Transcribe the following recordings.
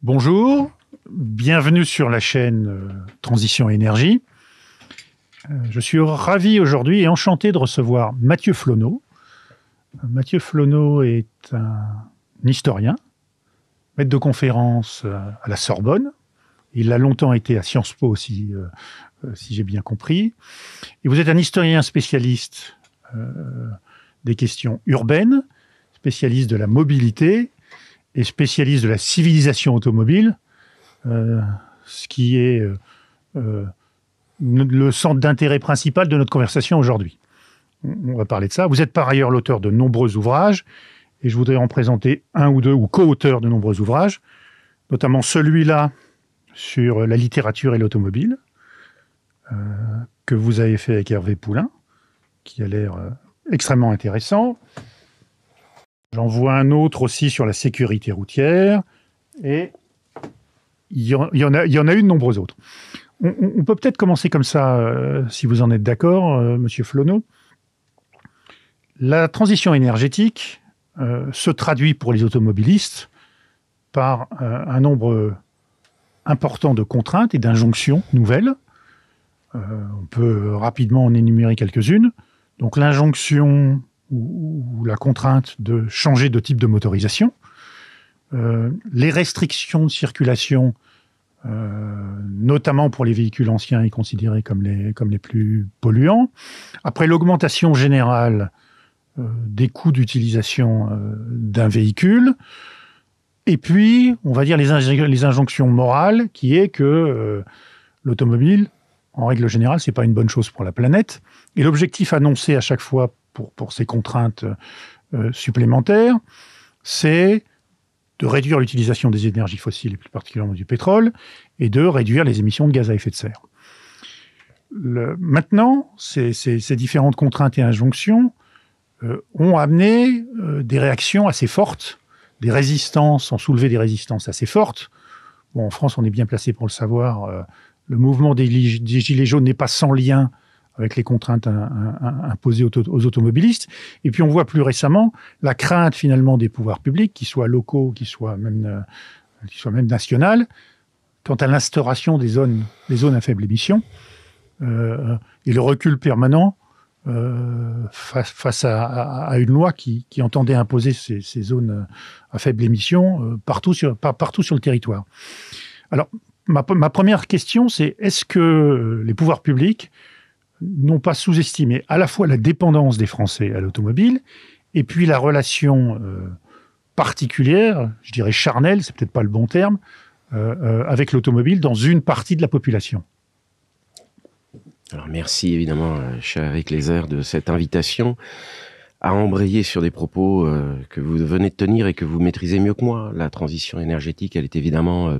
Bonjour, bienvenue sur la chaîne Transition Énergie. Je suis ravi aujourd'hui et enchanté de recevoir Mathieu Flonneau. Mathieu Flonneau est un historien, maître de conférence à la Sorbonne. Il a longtemps été à Sciences Po aussi, si j'ai bien compris. Et vous êtes un historien spécialiste des questions urbaines, spécialiste de la mobilité et spécialiste de la civilisation automobile, ce qui est le centre d'intérêt principal de notre conversation aujourd'hui. On va parler de ça. Vous êtes par ailleurs l'auteur de nombreux ouvrages, et je voudrais en présenter un ou deux, ou co-auteur de nombreux ouvrages, notamment celui-là sur la littérature et l'automobile, que vous avez fait avec Hervé Poulain, qui a l'air extrêmement intéressant. J'en vois un autre aussi sur la sécurité routière, et il y en a eu de nombreux autres. On peut peut-être commencer comme ça, si vous en êtes d'accord, Monsieur Flonneau. La transition énergétique se traduit pour les automobilistes par un nombre important de contraintes et d'injonctions nouvelles. On peut rapidement en énumérer quelques-unes. Donc l'injonction ou la contrainte de changer de type de motorisation, les restrictions de circulation, notamment pour les véhicules anciens et considérés comme les plus polluants. Après, l'augmentation générale des coûts d'utilisation d'un véhicule. Et puis, on va dire les injonctions morales, qui est que l'automobile, en règle générale, c'est pas une bonne chose pour la planète. Et l'objectif annoncé à chaque fois pour ces contraintes supplémentaires, c'est de réduire l'utilisation des énergies fossiles, et plus particulièrement du pétrole, et de réduire les émissions de gaz à effet de serre. Maintenant, ces différentes contraintes et injonctions ont amené des réactions assez fortes, ont soulevé des résistances assez fortes. Bon, en France, on est bien placé pour le savoir, le mouvement des Gilets jaunes n'est pas sans lien avec les contraintes imposées aux automobilistes. Et puis on voit plus récemment la crainte finalement des pouvoirs publics, qu'ils soient locaux, qu'ils soient même nationaux, quant à l'instauration des zones à faible émission, et le recul permanent face à une loi qui entendait imposer ces zones à faible émission partout sur le territoire. Alors, ma première question, c'est est-ce que les pouvoirs publics n'ont pas sous-estimé à la fois la dépendance des Français à l'automobile et puis la relation particulière, je dirais charnelle, c'est peut-être pas le bon terme, avec l'automobile dans une partie de la population? Alors merci évidemment, cher Eric Lézère, de cette invitation à embrayer sur des propos que vous venez de tenir et que vous maîtrisez mieux que moi. La transition énergétique, elle est évidemment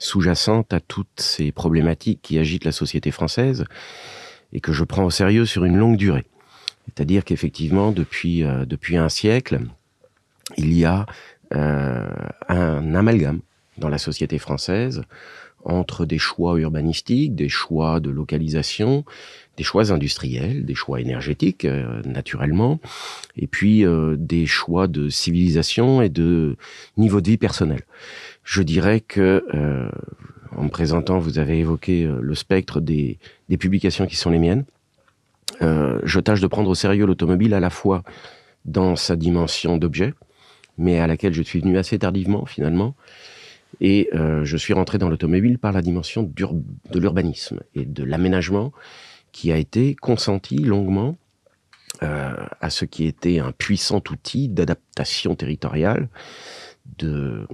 sous-jacente à toutes ces problématiques qui agitent la société française et que je prends au sérieux sur une longue durée. C'est-à-dire qu'effectivement, depuis un siècle, il y a un amalgame dans la société française entre des choix urbanistiques, des choix de localisation, des choix industriels, des choix énergétiques, naturellement, et puis des choix de civilisation et de niveau de vie personnel. Je dirais que, en me présentant, vous avez évoqué le spectre des publications qui sont les miennes. Je tâche de prendre au sérieux l'automobile à la fois dans sa dimension d'objet, mais à laquelle je suis venu assez tardivement, finalement. Et je suis rentré dans l'automobile par la dimension de l'urbanisme et de l'aménagement qui a été consenti longuement à ce qui était un puissant outil d'adaptation territoriale, de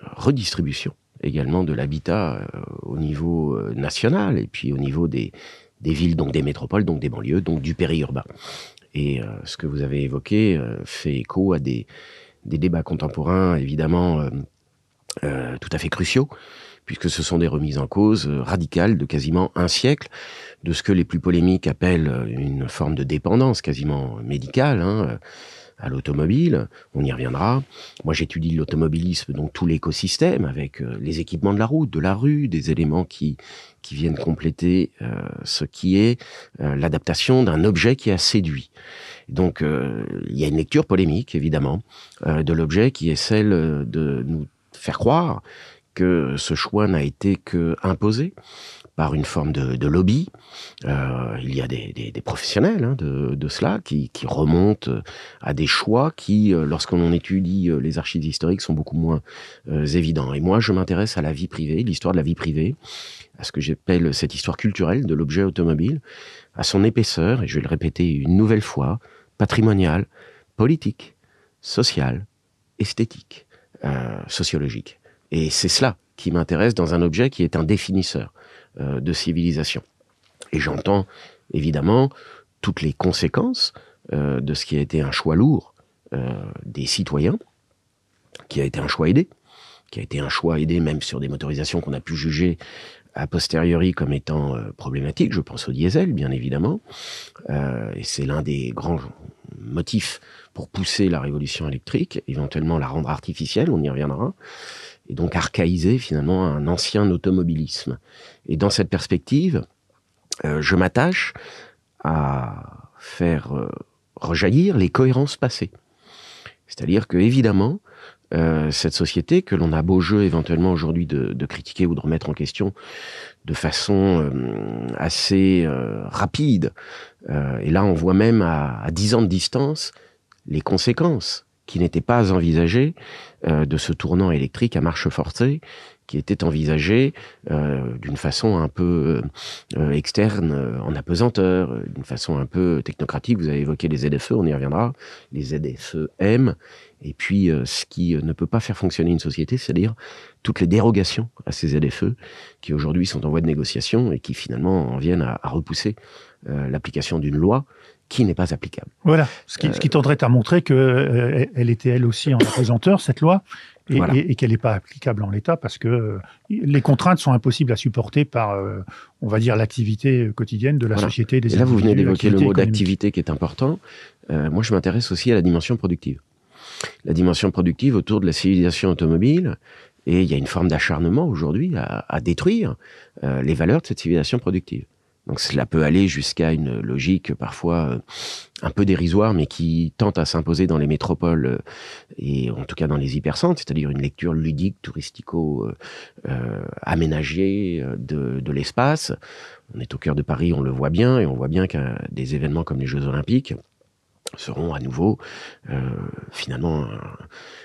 redistribution également de l'habitat au niveau national et puis au niveau des villes, donc des métropoles, donc des banlieues, donc du périurbain. Et ce que vous avez évoqué fait écho à des débats contemporains, évidemment, tout à fait cruciaux, puisque ce sont des remises en cause radicales de quasiment un siècle, de ce que les plus polémiques appellent une forme de dépendance quasiment médicale, à l'automobile. On y reviendra. Moi, j'étudie l'automobilisme, donc tout l'écosystème, avec les équipements de la route, de la rue, des éléments qui viennent compléter ce qui est l'adaptation d'un objet qui a séduit. Donc, il y a une lecture polémique, évidemment, de l'objet qui est celle de nous faire croire que ce choix n'a été qu'imposé par une forme de lobby. Il y a des professionnels de cela qui remontent à des choix qui, lorsqu'on étudie les archives historiques, sont beaucoup moins évidents. Et moi, je m'intéresse à la vie privée, l'histoire de la vie privée, à ce que j'appelle cette histoire culturelle de l'objet automobile, à son épaisseur, et je vais le répéter une nouvelle fois, patrimoniale, politique, sociale, esthétique, sociologique. Et c'est cela qui m'intéresse dans un objet qui est un définisseur de civilisation. Et j'entends évidemment toutes les conséquences de ce qui a été un choix lourd des citoyens, qui a été un choix aidé, même sur des motorisations qu'on a pu juger a posteriori comme étant problématiques. Je pense au diesel, bien évidemment, et c'est l'un des grands motifs pour pousser la révolution électrique, éventuellement la rendre artificielle, on y reviendra, et donc archaïser finalement un ancien automobilisme. Et dans cette perspective, je m'attache à faire rejaillir les cohérences passées. C'est-à-dire que, évidemment, cette société que l'on a beau jeu éventuellement aujourd'hui de critiquer ou de remettre en question de façon assez rapide, et là on voit même à 10 ans de distance les conséquences qui n'étaient pas envisagées de ce tournant électrique à marche forcée, qui était envisagé d'une façon un peu externe, en apesanteur, d'une façon un peu technocratique. Vous avez évoqué les ZFE, on y reviendra, les ZFE-M, et puis ce qui ne peut pas faire fonctionner une société, c'est-à-dire toutes les dérogations à ces ZFE qui aujourd'hui sont en voie de négociation et qui finalement en viennent à repousser l'application d'une loi qui n'est pas applicable. Voilà, ce qui tendrait à montrer qu'elle était elle aussi en apesanteur, cette loi, et, voilà. et qu'elle n'est pas applicable en l'état parce que les contraintes sont impossibles à supporter par, on va dire, l'activité quotidienne de la société. Des et là, vous venez d'évoquer le mot d'activité qui est important. Moi, je m'intéresse aussi à la dimension productive. La dimension productive autour de la civilisation automobile, et il y a une forme d'acharnement aujourd'hui à détruire les valeurs de cette civilisation productive. Donc cela peut aller jusqu'à une logique parfois un peu dérisoire, mais qui tente à s'imposer dans les métropoles et en tout cas dans les hypercentres, c'est-à-dire une lecture ludique, touristico-aménagée de l'espace. On est au cœur de Paris, on le voit bien, et on voit bien qu'à des événements comme les Jeux Olympiques seront à nouveau finalement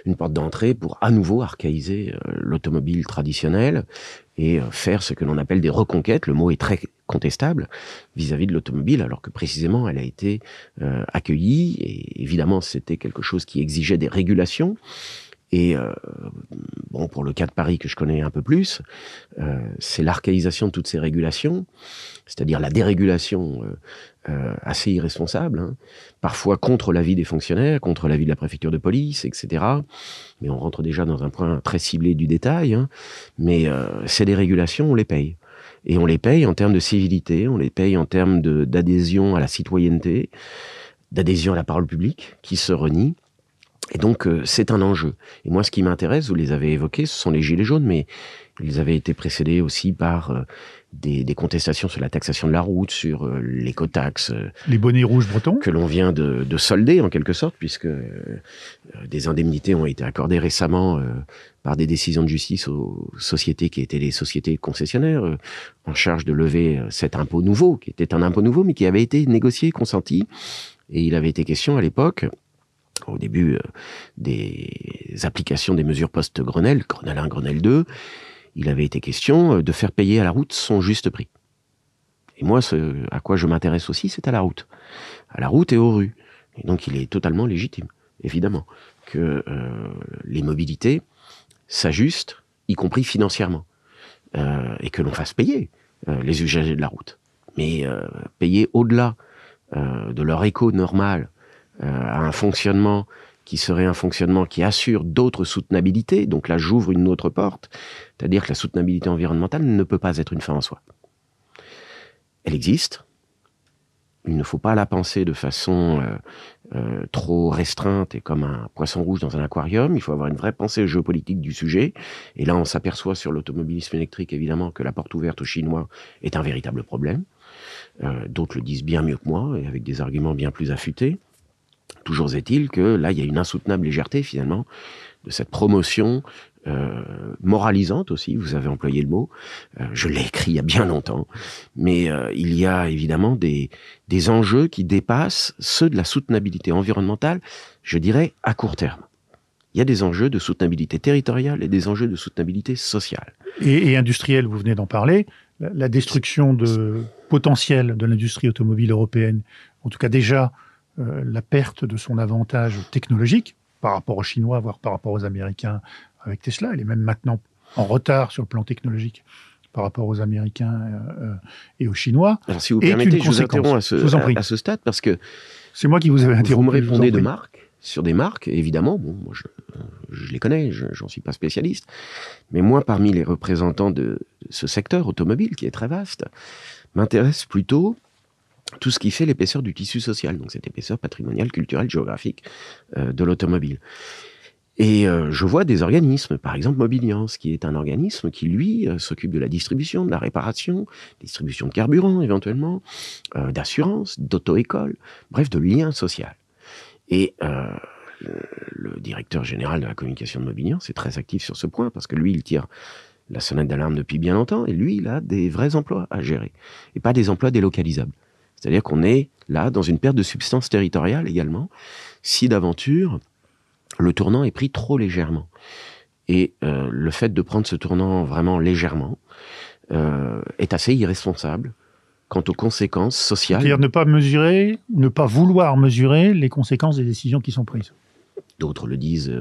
une porte d'entrée pour à nouveau archaïser l'automobile traditionnelle et faire ce que l'on appelle des reconquêtes. Le mot est très contestable vis-à-vis de l'automobile, alors que précisément elle a été accueillie, et évidemment c'était quelque chose qui exigeait des régulations. Et bon, pour le cas de Paris que je connais un peu plus, c'est l'archaïsation de toutes ces régulations, c'est-à-dire la dérégulation assez irresponsable, hein, parfois contre l'avis des fonctionnaires, contre l'avis de la préfecture de police, etc. Mais on rentre déjà dans un point très ciblé du détail. Hein, mais ces dérégulations, on les paye. Et on les paye en termes de civilité, on les paye en termes d'adhésion à la citoyenneté, d'adhésion à la parole publique, qui se renie. Et donc, c'est un enjeu. Et moi, ce qui m'intéresse, vous les avez évoqués, ce sont les gilets jaunes, mais ils avaient été précédés aussi par des contestations sur la taxation de la route, sur l'écotaxe. Les bonnets rouges bretons. Que l'on vient de solder, en quelque sorte, puisque des indemnités ont été accordées récemment par des décisions de justice aux sociétés qui étaient les sociétés concessionnaires, en charge de lever cet impôt nouveau, qui était un impôt nouveau, mais qui avait été négocié, consenti. Et il avait été question à l'époque, au début des applications des mesures post-Grenelle, Grenelle 1, Grenelle 2, il avait été question de faire payer à la route son juste prix. Et moi, ce à quoi je m'intéresse aussi, c'est à la route et aux rues. Et donc il est totalement légitime, évidemment, que les mobilités s'ajustent, y compris financièrement, et que l'on fasse payer les usagers de la route. Mais payer au-delà de leur écho normal, à un fonctionnement qui serait un fonctionnement qui assure d'autres soutenabilités. Donc là, j'ouvre une autre porte, c'est-à-dire que la soutenabilité environnementale ne peut pas être une fin en soi. Elle existe. Il ne faut pas la penser de façon trop restreinte et comme un poisson rouge dans un aquarium. Il faut avoir une vraie pensée géopolitique du sujet. Et là, on s'aperçoit sur l'automobilisme électrique, évidemment, que la porte ouverte aux Chinois est un véritable problème. D'autres le disent bien mieux que moi, et avec des arguments bien plus affûtés. Toujours est-il que là, il y a une insoutenable légèreté, finalement, de cette promotion moralisante aussi, vous avez employé le mot, je l'ai écrit il y a bien longtemps, mais il y a évidemment des enjeux qui dépassent ceux de la soutenabilité environnementale, je dirais à court terme. Il y a des enjeux de soutenabilité territoriale et des enjeux de soutenabilité sociale. Et industrielle, vous venez d'en parler, la destruction potentielle de l'industrie automobile européenne, en tout cas déjà la perte de son avantage technologique par rapport aux Chinois, voire par rapport aux Américains avec Tesla. Elle est même maintenant en retard sur le plan technologique par rapport aux Américains et aux Chinois. Alors, si vous permettez, je vous interromps à ce stade, parce que c'est moi qui vous avais interrompu. Vous me répondez de marques, sur des marques, évidemment. Bon, moi, je les connais, j'en suis pas spécialiste. Mais moi, parmi les représentants de ce secteur automobile, qui est très vaste, m'intéresse plutôt tout ce qui fait l'épaisseur du tissu social, donc cette épaisseur patrimoniale, culturelle, géographique de l'automobile. Et je vois des organismes, par exemple Mobiliance, qui est un organisme qui, lui, s'occupe de la distribution, de la réparation, distribution de carburant éventuellement, d'assurance, d'auto-école, bref, de lien social. Et le directeur général de la communication de Mobiliance est très actif sur ce point, parce que lui, il tire la sonnette d'alarme depuis bien longtemps, et lui, il a des vrais emplois à gérer, et pas des emplois délocalisables. C'est-à-dire qu'on est là dans une perte de substance territoriale également, si d'aventure le tournant est pris trop légèrement. Et le fait de prendre ce tournant vraiment légèrement est assez irresponsable quant aux conséquences sociales. C'est-à-dire ne pas vouloir mesurer les conséquences des décisions qui sont prises. D'autres le disent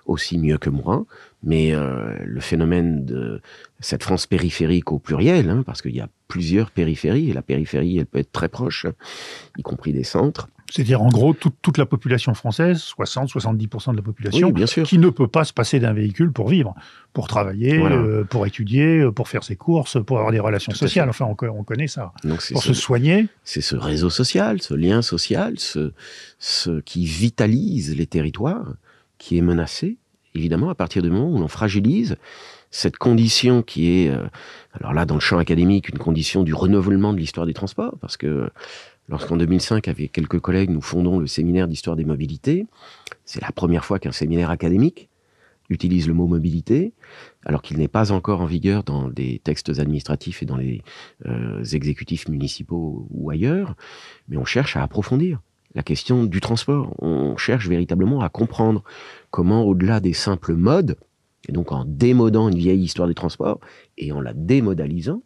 aussi mieux que moi, mais le phénomène de cette France périphérique au pluriel, hein, parce qu'il y a plusieurs périphéries, et la périphérie, elle peut être très proche, y compris des centres. C'est-à-dire, en gros, toute la population française, 60-70% de la population, oui, bien sûr, qui ne peut pas se passer d'un véhicule pour vivre, pour travailler, voilà, pour étudier, pour faire ses courses, pour avoir des relations sociales. Enfin, on connaît ça. Donc, pour se soigner. C'est ce réseau social, ce lien social, ce qui vitalise les territoires, qui est menacé, évidemment, à partir du moment où l'on fragilise cette condition qui est, alors là, dans le champ académique, une condition du renouvellement de l'histoire des transports, parce que lorsqu'en 2005, avec quelques collègues, nous fondons le séminaire d'histoire des mobilités, c'est la première fois qu'un séminaire académique utilise le mot mobilité, alors qu'il n'est pas encore en vigueur dans des textes administratifs et dans les exécutifs municipaux ou ailleurs, mais on cherche à approfondir la question du transport. On cherche véritablement à comprendre comment, au-delà des simples modes, et donc en démodant une vieille histoire des transports et en la démodalisant,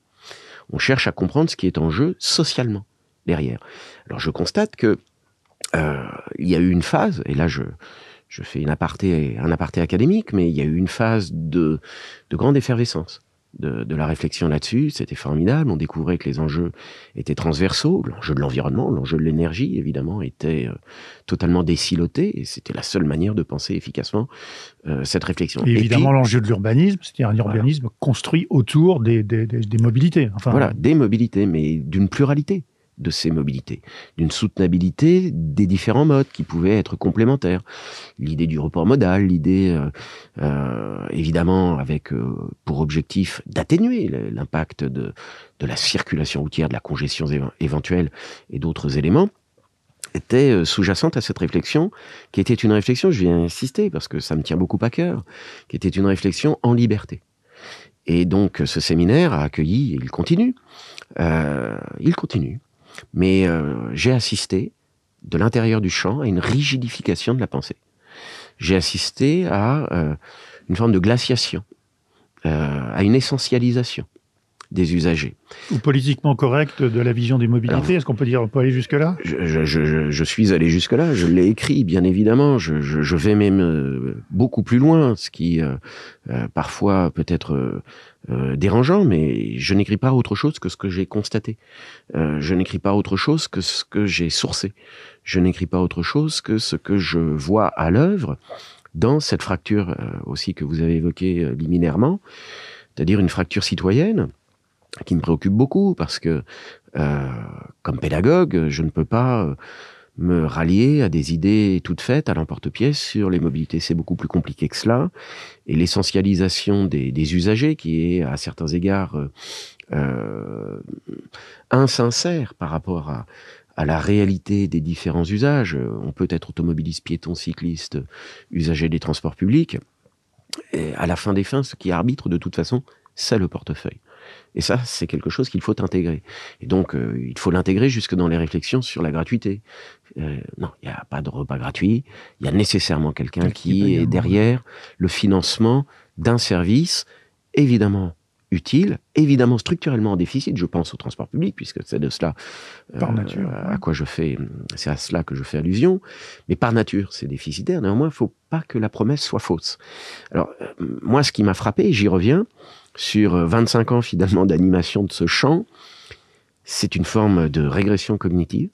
on cherche à comprendre ce qui est en jeu socialement derrière. Alors je constate que il y a eu une phase, et là je fais un aparté académique, mais il y a eu une phase de grande effervescence de la réflexion là-dessus. C'était formidable, on découvrait que les enjeux étaient transversaux, l'enjeu de l'environnement, l'enjeu de l'énergie, évidemment, était totalement désiloté, et c'était la seule manière de penser efficacement cette réflexion. Et évidemment, l'enjeu de l'urbanisme, c'est-à-dire un urbanisme construit autour des mobilités. Enfin, voilà, des mobilités, mais d'une pluralité de ces mobilités, d'une soutenabilité des différents modes qui pouvaient être complémentaires. L'idée du report modal, l'idée, évidemment, avec pour objectif d'atténuer l'impact de la circulation routière, de la congestion éventuelle et d'autres éléments, était sous-jacente à cette réflexion, qui était une réflexion, je viens insister, parce que ça me tient beaucoup à cœur, qui était une réflexion en liberté. Et donc, ce séminaire a accueilli, et il continue, mais j'ai assisté, de l'intérieur du champ, à une rigidification de la pensée. J'ai assisté à une forme de glaciation, à une essentialisation des usagers. Ou politiquement correct de la vision des mobilités. Est-ce qu'on peut aller jusque-là ? Je suis allé jusque-là, je l'ai écrit, bien évidemment. Je vais même beaucoup plus loin, ce qui parfois peut être dérangeant, mais je n'écris pas autre chose que ce que j'ai constaté. Je n'écris pas autre chose que ce que j'ai sourcé. Je n'écris pas autre chose que ce que je vois à l'œuvre dans cette fracture aussi que vous avez évoquée liminairement, c'est-à-dire une fracture citoyenne, qui me préoccupe beaucoup, parce que, comme pédagogue, je ne peux pas me rallier à des idées toutes faites à l'emporte-pièce sur les mobilités. C'est beaucoup plus compliqué que cela. Et l'essentialisation des usagers, qui est à certains égards insincère par rapport à la réalité des différents usages. On peut être automobiliste, piéton, cycliste, usager des transports publics. Et à la fin des fins, ce qui arbitre de toute façon, c'est le portefeuille. Et ça, c'est quelque chose qu'il faut intégrer. Et donc, il faut l'intégrer jusque dans les réflexions sur la gratuité. Non, il n'y a pas de repas gratuit. Il y a nécessairement quelqu'un qui est derrière le financement d'un service, évidemment utile, évidemment structurellement en déficit. Je pense au transport public, puisque c'est de cela par nature, à quoi c'est à cela que je fais allusion. Mais par nature, c'est déficitaire. Néanmoins, il ne faut pas que la promesse soit fausse. Alors, moi, ce qui m'a frappé, et j'y reviens, sur 25 ans finalement d'animation de ce champ, c'est une forme de régression cognitive,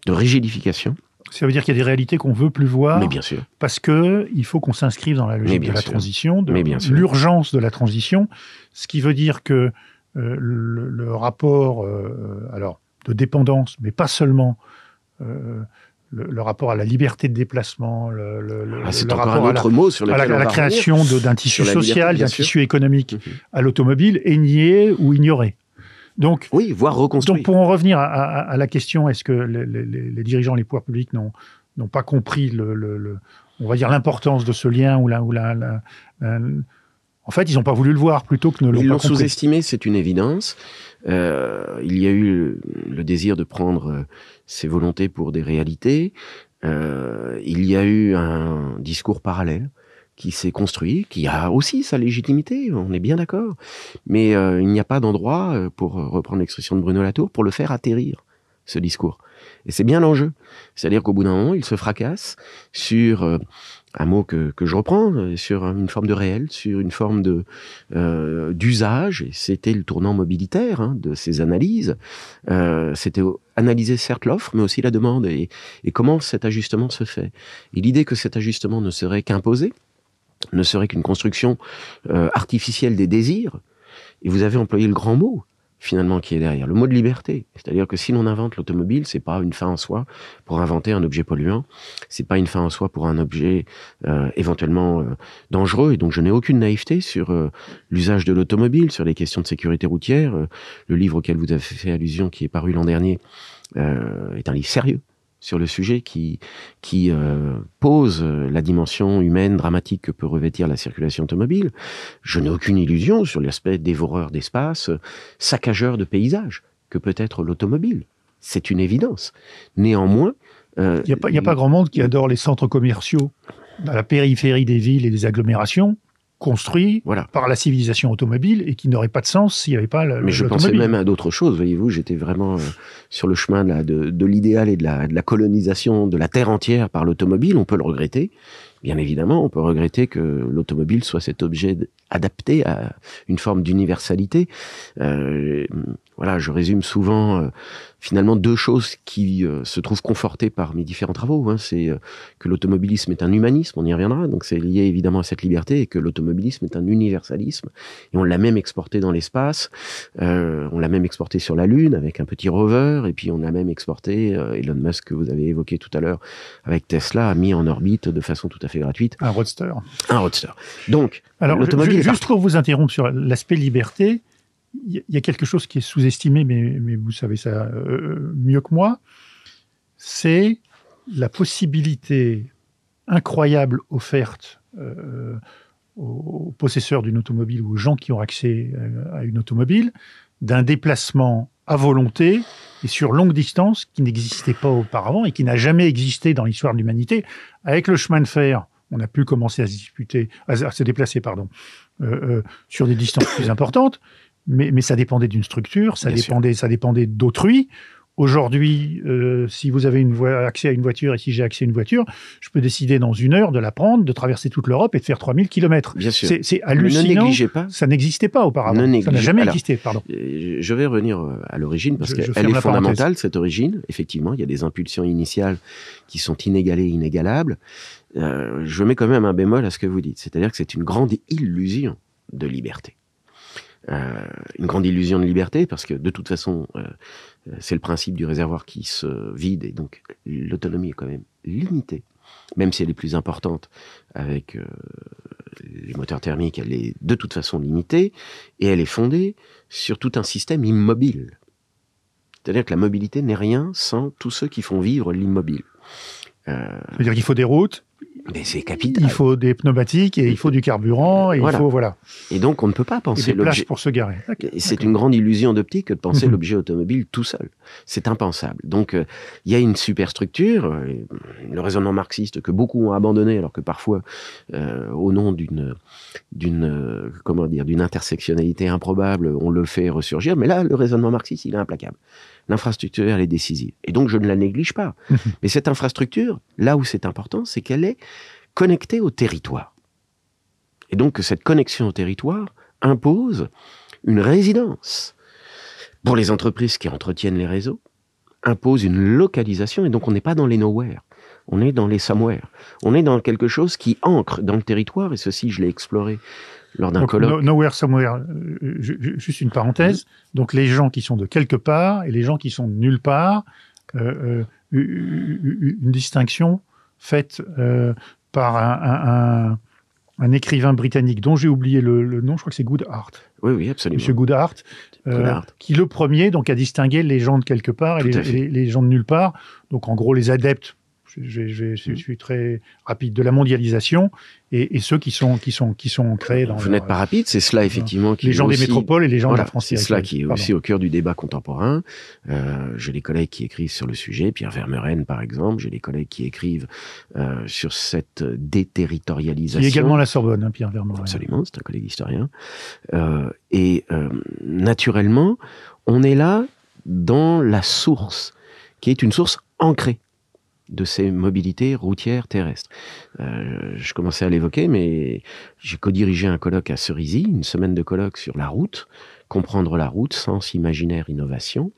de rigidification. Ça veut dire qu'il y a des réalités qu'on veut plus voir. Mais bien sûr. Parce que il faut qu'on s'inscrive dans la logique de la transition, de l'urgence de la transition. Ce qui veut dire que le rapport alors, de dépendance, mais pas seulement, le rapport à la liberté de déplacement, c'est le encore rapport un autre mot sur à la création d'un tissu social, d'un tissu économique à l'automobile est nié ou ignoré. Donc, oui, voire reconstruit. Donc, pour en revenir à la question, est-ce que les dirigeants, les pouvoirs publics n'ont pas compris on va dire l'importance de ce lien en fait, ils n'ont pas voulu le voir plutôt que ne l'ont pas compris. Ils l'ont sous-estimé, c'est une évidence. Il y a eu le désir de prendre ses volontés pour des réalités. Il y a eu un discours parallèle qui s'est construit, qui a aussi sa légitimité, on est bien d'accord. Mais il n'y a pas d'endroit, pour reprendre l'expression de Bruno Latour, pour le faire atterrir, ce discours. Et c'est bien l'enjeu. C'est-à-dire qu'au bout d'un moment, il se fracasse sur un mot que je reprends, sur une forme de réel, sur une forme d'usage. Et c'était le tournant mobilitaire de ces analyses. C'était analyser certes l'offre, mais aussi la demande. Et comment cet ajustement se fait. Et l'idée que cet ajustement ne serait qu'imposé, ne serait qu'une construction artificielle des désirs. Et vous avez employé le grand mot, finalement, qui est derrière, le mot de liberté. C'est-à-dire que si l'on invente l'automobile, c'est pas une fin en soi pour inventer un objet polluant, c'est pas une fin en soi pour un objet éventuellement dangereux. Et donc, je n'ai aucune naïveté sur l'usage de l'automobile, sur les questions de sécurité routière. Le livre auquel vous avez fait allusion, qui est paru l'an dernier, est un livre sérieux sur le sujet qui pose la dimension humaine dramatique que peut revêtir la circulation automobile. Je n'ai aucune illusion sur l'aspect dévoreur d'espace, saccageur de paysages que peut être l'automobile. C'est une évidence. Néanmoins... Il n'y a pas grand monde qui adore les centres commerciaux à la périphérie des villes et des agglomérations construits par la civilisation automobile et qui n'aurait pas de sens s'il n'y avait pas l'automobile. Mais je pensais même à d'autres choses, voyez-vous. J'étais vraiment sur le chemin de l'idéal et de la colonisation de la terre entière par l'automobile. On peut le regretter. Bien évidemment, on peut regretter que l'automobile soit cet objet adapté à une forme d'universalité. Voilà, je résume souvent finalement deux choses qui se trouvent confortées par mes différents travaux. C'est que l'automobilisme est un humanisme, on y reviendra, donc c'est lié évidemment à cette liberté, et que l'automobilisme est un universalisme. Et on l'a même exporté dans l'espace, on l'a même exporté sur la Lune avec un petit rover, et puis on a même exporté, Elon Musk, que vous avez évoqué tout à l'heure, avec Tesla, a mis en orbite de façon tout à fait gratuite. Un roadster. Un roadster. Donc, alors, juste pour vous interrompre sur l'aspect liberté, il y a quelque chose qui est sous-estimé, mais vous savez ça mieux que moi, c'est la possibilité incroyable offerte aux possesseurs d'une automobile ou aux gens qui ont accès à une automobile d'un déplacement à volonté et sur longue distance qui n'existait pas auparavant et qui n'a jamais existé dans l'histoire de l'humanité. Avec le chemin de fer, on a pu commencer à se déplacer sur des distances plus importantes. Mais ça dépendait d'une structure, ça dépendait d'autrui. Aujourd'hui, si vous avez accès à une voiture et si j'ai accès à une voiture, je peux décider dans 1 heure de la prendre, de traverser toute l'Europe et de faire 3000 km. Bien sûr. C'est hallucinant. Ne négligez pas. Ça n'existait pas auparavant. Ça n'a jamais existé, pardon. Je vais revenir à l'origine parce qu'elle est fondamentale, cette origine. Effectivement, il y a des impulsions initiales qui sont inégalées et inégalables. Je mets quand même un bémol à ce que vous dites. C'est-à-dire que c'est une grande illusion de liberté. Une grande illusion de liberté parce que de toute façon c'est le principe du réservoir qui se vide et donc l'autonomie est quand même limitée, même si elle est plus importante avec les moteurs thermiques, elle est de toute façon limitée et elle est fondée sur tout un système immobile. C'est-à-dire que la mobilité n'est rien sans tous ceux qui font vivre l'immobile. C'est-à-dire qu'il faut des routes, Mais c'est capital. Il faut des pneumatiques et il faut du carburant et Voilà. il faut voilà. Et donc on ne peut pas Et penser des places l'objet. pour se garer. C'est une grande illusion d'optique que de penser Mhm. l'objet automobile tout seul. C'est impensable. Donc il y a une superstructure, le raisonnement marxiste que beaucoup ont abandonné, alors que parfois, au nom d'une intersectionnalité improbable, on le fait ressurgir. Mais là, le raisonnement marxiste, il est implacable. L'infrastructure, elle est décisive. Et donc je ne la néglige pas. Mhm. Mais cette infrastructure, là où c'est important, c'est qu'elle est connectée au territoire. Et donc cette connexion au territoire impose une résidence. Pour les entreprises qui entretiennent les réseaux, impose une localisation, et donc on n'est pas dans les nowhere, on est dans les somewhere. On est dans quelque chose qui ancre dans le territoire, et ceci, je l'ai exploré lors d'un Donc, colloque. nowhere, somewhere, juste une parenthèse. Donc les gens qui sont de quelque part et les gens qui sont de nulle part, une distinction faite par un écrivain britannique dont j'ai oublié le nom, je crois que c'est Goodhart. Oui, absolument. Monsieur Goodhart, qui le premier donc a distingué les gens de quelque part et les gens de nulle part. Donc en gros les adeptes, je suis très rapide, de la mondialisation et ceux qui sont créés dans. Vous n'êtes pas rapide, c'est cela effectivement qui les gens aussi, des métropoles et les gens de la France. C'est cela qui est aussi au cœur du débat contemporain. J'ai des collègues qui écrivent sur le sujet, Pierre Vermeuren par exemple. J'ai des collègues qui écrivent sur cette déterritorialisation. Qui est également à la Sorbonne, hein, Pierre Vermeuren. Absolument, c'est un collègue historien. Naturellement, on est là dans la source, qui est une source ancrée de ces mobilités routières terrestres. Je commençais à l'évoquer, mais j'ai co-dirigé un colloque à Cerisy, une semaine de colloque sur la route, comprendre la route, sens, imaginaire, innovation.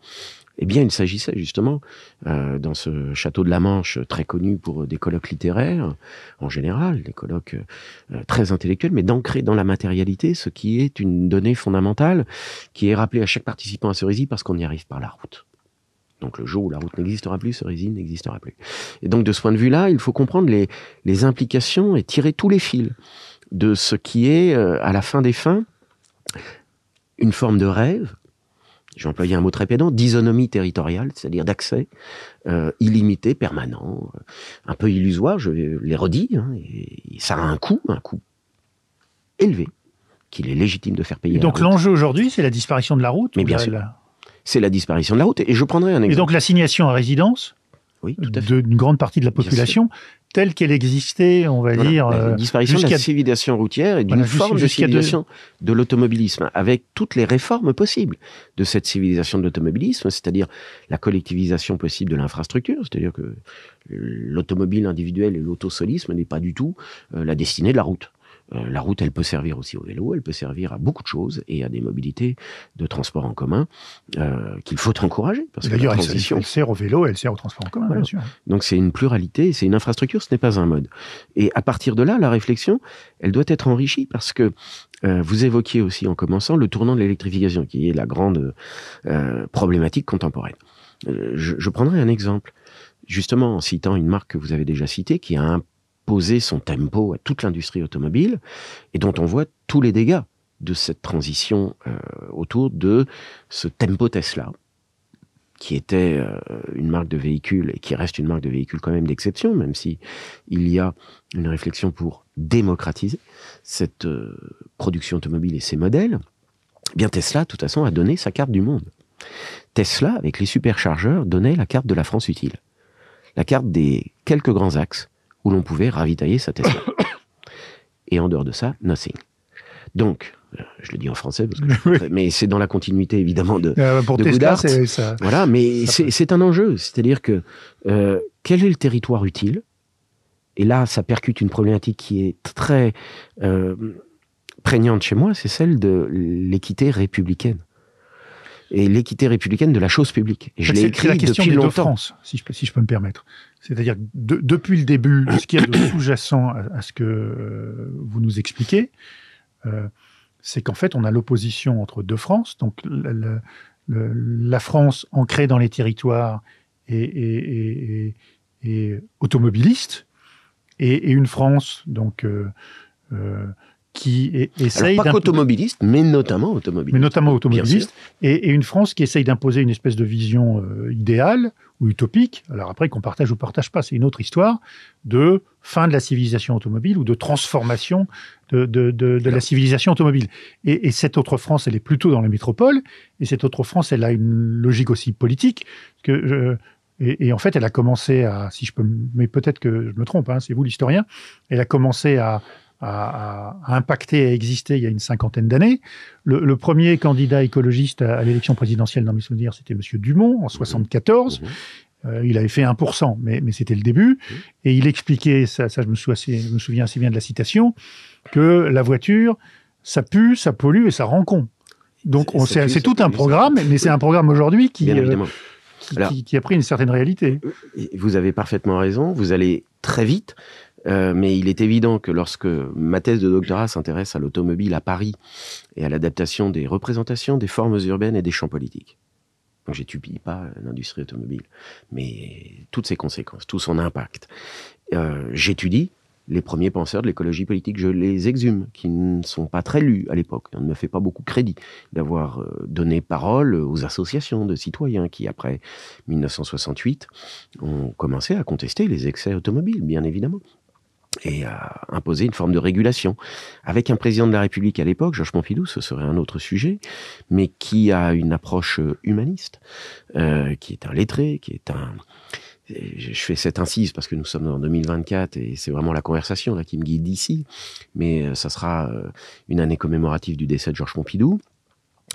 Eh bien, il s'agissait justement, dans ce château de la Manche, très connu pour des colloques littéraires, en général, des colloques très intellectuels, mais d'ancrer dans la matérialité ce qui est une donnée fondamentale, qui est rappelée à chaque participant à Cerisy parce qu'on y arrive par la route. Donc le jour où la route n'existera plus, Cerisy n'existera plus. Et donc de ce point de vue-là, il faut comprendre les implications et tirer tous les fils de ce qui est, à la fin des fins, une forme de rêve, j'ai employé un mot très pédant, d'isonomie territoriale, c'est-à-dire d'accès illimité, permanent, un peu illusoire, je l'ai redit, hein, et ça a un coût élevé, qu'il est légitime de faire payer. Et donc l'enjeu aujourd'hui, c'est la disparition de la route. Mais bien sûr. C'est la disparition de la route. Et je prendrai un exemple. Et donc l'assignation à résidence oui, tout à fait. d'une grande partie de la population, telle qu'elle existait, on va dire... La disparition de la civilisation routière et d'une forme de civilisation de l'automobilisme, avec toutes les réformes possibles de cette civilisation de l'automobilisme, c'est-à-dire la collectivisation possible de l'infrastructure, c'est-à-dire que l'automobile individuelle et l'autosolisme n'est pas du tout la destinée de la route. La route, elle peut servir aussi au vélo, elle peut servir à beaucoup de choses et à des mobilités de transport en commun qu'il faut encourager. Parce que d'ailleurs, elle sert au vélo, elle sert au transport en commun, voilà. Bien sûr. Donc c'est une pluralité, c'est une infrastructure, ce n'est pas un mode. Et à partir de là, la réflexion, elle doit être enrichie parce que vous évoquiez aussi en commençant le tournant de l'électrification, qui est la grande problématique contemporaine. Je prendrai un exemple, justement en citant une marque que vous avez déjà citée, qui a imposé son tempo à toute l'industrie automobile et dont on voit tous les dégâts de cette transition autour de ce tempo Tesla, qui était une marque de véhicule et qui reste une marque de véhicule quand même d'exception, même si il y a une réflexion pour démocratiser cette production automobile et ses modèles. Eh bien Tesla, de toute façon, a donné sa carte du monde. Tesla, avec les superchargeurs, donnait la carte de la France utile. La carte des quelques grands axes où l'on pouvait ravitailler sa Tesla. Et en dehors de ça, nothing. Donc, je le dis en français, parce que mais c'est dans la continuité, évidemment, de Tesla, c'est ça. Voilà, mais c'est un enjeu. C'est-à-dire que quel est le territoire utile ? Et là, ça percute une problématique qui est très prégnante chez moi, c'est celle de l'équité républicaine. Et l'équité républicaine de la chose publique. Et je l'ai écrit la question depuis des longtemps. France, si je peux me permettre. C'est-à-dire, depuis le début, ce qu'il y a de sous-jacent à ce que vous nous expliquez, c'est qu'en fait, on a l'opposition entre deux France, donc la France ancrée dans les territoires et automobiliste, et une France donc essaye... Alors, pas qu'automobiliste, mais notamment automobiliste. Et une France qui essaye d'imposer une espèce de vision idéale ou utopique, alors après qu'on partage ou partage pas, c'est une autre histoire, de fin de la civilisation automobile ou de transformation de la civilisation automobile. Et cette autre France, elle est plutôt dans la métropole, et cette autre France, elle a une logique aussi politique, et en fait, elle a commencé à, si je peux, mais peut-être que je me trompe, hein, c'est vous l'historien, elle a commencé à impacter, à exister il y a une 50aine d'années. Le premier candidat écologiste à l'élection présidentielle, dans mes souvenirs, c'était M. Dumont, en 1974. Il avait fait 1%, mais c'était le début. Et il expliquait, ça je me souviens assez bien de la citation, que la voiture, ça pue, ça pollue et ça rend con. Donc c'est tout un programme, mais c'est un programme aujourd'hui qui a pris une certaine réalité. Vous avez parfaitement raison, vous allez très vite. Mais il est évident que lorsque ma thèse de doctorat s'intéresse à l'automobile à Paris et à l'adaptation des représentations, des formes urbaines et des champs politiques. Donc j'étudie pas l'industrie automobile, mais toutes ses conséquences, tout son impact. J'étudie les premiers penseurs de l'écologie politique, je les exhume, qui ne sont pas très lus à l'époque. On ne me fait pas beaucoup crédit d'avoir donné parole aux associations de citoyens qui, après 1968, ont commencé à contester les excès automobiles, bien évidemment, et à imposer une forme de régulation. Avec un président de la République à l'époque, Georges Pompidou, ce serait un autre sujet, mais qui a une approche humaniste, qui est un lettré, qui est un... Je fais cette incise parce que nous sommes en 2024 et c'est vraiment la conversation là qui me guide ici, mais ça sera une année commémorative du décès de Georges Pompidou.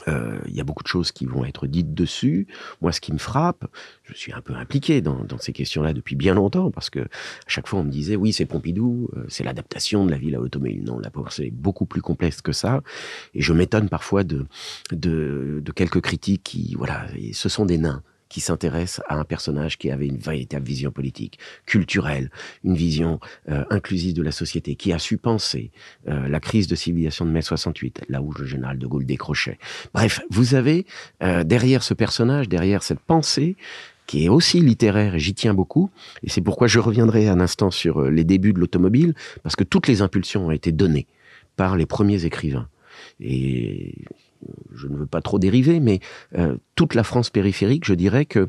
Il y a beaucoup de choses qui vont être dites dessus. Moi, ce qui me frappe, je suis un peu impliqué dans ces questions-là depuis bien longtemps, parce que à chaque fois on me disait, oui, c'est Pompidou, c'est l'adaptation de la ville à l'automobile. Non, la pensée est beaucoup plus complexe que ça, et je m'étonne parfois de quelques critiques qui, voilà, ce sont des nains qui s'intéresse à un personnage qui avait une véritable vision politique, culturelle, une vision inclusive de la société, qui a su penser la crise de civilisation de mai 68, là où le général de Gaulle décrochait. Bref, vous avez derrière ce personnage, derrière cette pensée, qui est aussi littéraire, et j'y tiens beaucoup, et c'est pourquoi je reviendrai un instant sur les débuts de l'automobile, parce que toutes les impulsions ont été données par les premiers écrivains. Et je ne veux pas trop dériver, mais toute la France périphérique, je dirais que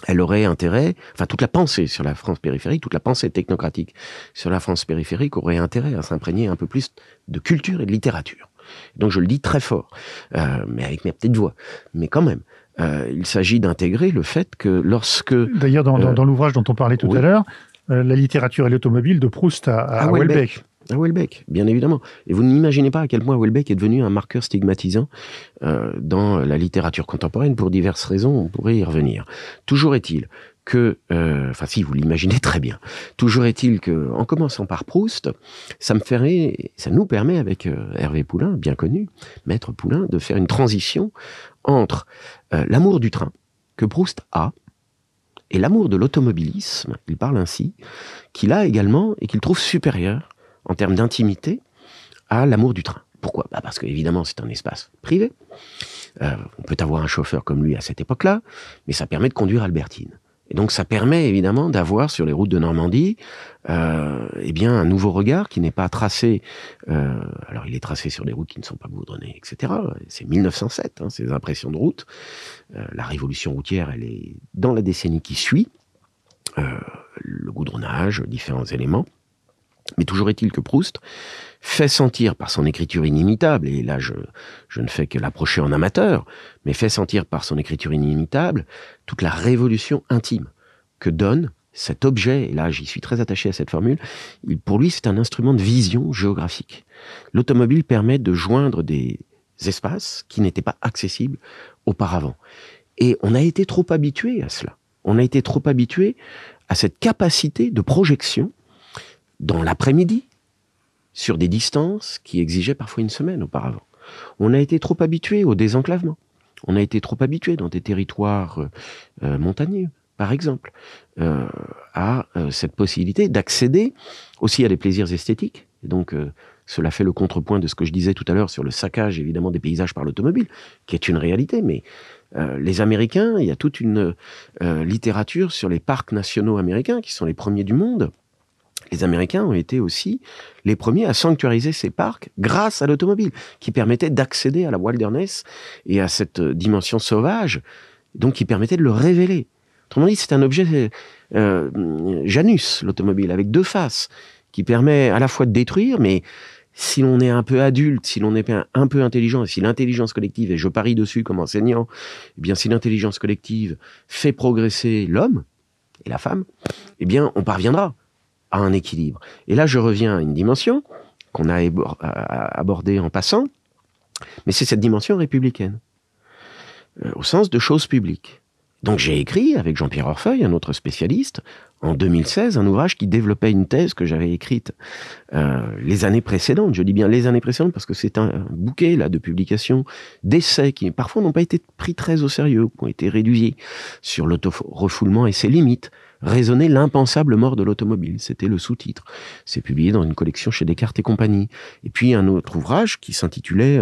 elle aurait intérêt, enfin toute la pensée sur la France périphérique, toute la pensée technocratique sur la France périphérique aurait intérêt à s'imprégner un peu plus de culture et de littérature. Donc je le dis très fort, mais avec ma petite voix. Mais quand même, il s'agit d'intégrer le fait que lorsque... D'ailleurs, dans l'ouvrage dont on parlait tout à l'heure, la littérature et l'automobile de Proust à Houellebecq. À Houellebecq, bien évidemment. Et vous n'imaginez pas à quel point Houellebecq est devenu un marqueur stigmatisant dans la littérature contemporaine pour diverses raisons, on pourrait y revenir. Toujours est-il que, enfin si, vous l'imaginez très bien, toujours est-il que, en commençant par Proust, ça nous permet avec Hervé Poulain, bien connu, Maître Poulain, de faire une transition entre l'amour du train que Proust a et l'amour de l'automobilisme, il parle ainsi, qu'il a également et qu'il trouve supérieur en termes d'intimité, à l'amour du train. Pourquoi ? Parce que, évidemment, c'est un espace privé. On peut avoir un chauffeur comme lui à cette époque-là, mais ça permet de conduire Albertine. Et donc, ça permet, évidemment, d'avoir, sur les routes de Normandie, un nouveau regard qui n'est pas tracé... alors, il est tracé sur des routes qui ne sont pas goudronnées, etc. C'est 1907, ces impressions de route. La révolution routière, elle est dans la décennie qui suit. Le goudronnage, différents éléments. Mais toujours est-il que Proust fait sentir par son écriture inimitable, et là je ne fais que l'approcher en amateur, mais fait sentir par son écriture inimitable toute la révolution intime que donne cet objet, et là j'y suis très attaché à cette formule, pour lui c'est un instrument de vision géographique. L'automobile permet de joindre des espaces qui n'étaient pas accessibles auparavant. Et on a été trop habitué à cela. On a été trop habitué à cette capacité de projection dans l'après-midi, sur des distances qui exigeaient parfois une semaine auparavant. On a été trop habitué au désenclavement. On a été trop habitué dans des territoires montagneux, par exemple, à cette possibilité d'accéder aussi à des plaisirs esthétiques. Et donc, cela fait le contrepoint de ce que je disais tout à l'heure sur le saccage, évidemment, des paysages par l'automobile, qui est une réalité, mais les Américains, il y a toute une littérature sur les parcs nationaux américains, qui sont les premiers du monde, Les Américains ont été aussi les premiers à sanctuariser ces parcs grâce à l'automobile, qui permettait d'accéder à la wilderness et à cette dimension sauvage, donc qui permettait de le révéler. Autrement dit, c'est un objet Janus, l'automobile, avec deux faces, qui permet à la fois de détruire, mais si l'on est un peu adulte, si l'on est un peu intelligent, et si l'intelligence collective, et je parie dessus comme enseignant, eh bien si l'intelligence collective fait progresser l'homme et la femme, eh bien on parviendra à un équilibre. Et là, je reviens à une dimension qu'on a abordée en passant, mais c'est cette dimension républicaine, au sens de choses publiques. Donc j'ai écrit, avec Jean-Pierre Orfeuille, un autre spécialiste, en 2016, un ouvrage qui développait une thèse que j'avais écrite les années précédentes. Je dis bien les années précédentes parce que c'est un bouquet là, de publications, d'essais qui parfois n'ont pas été pris très au sérieux, qui ont été réduits sur l'autorefoulement et ses limites. Raisonner l'impensable mort de l'automobile, c'était le sous-titre. C'est publié dans une collection chez Descartes et compagnie. Et puis un autre ouvrage qui s'intitulait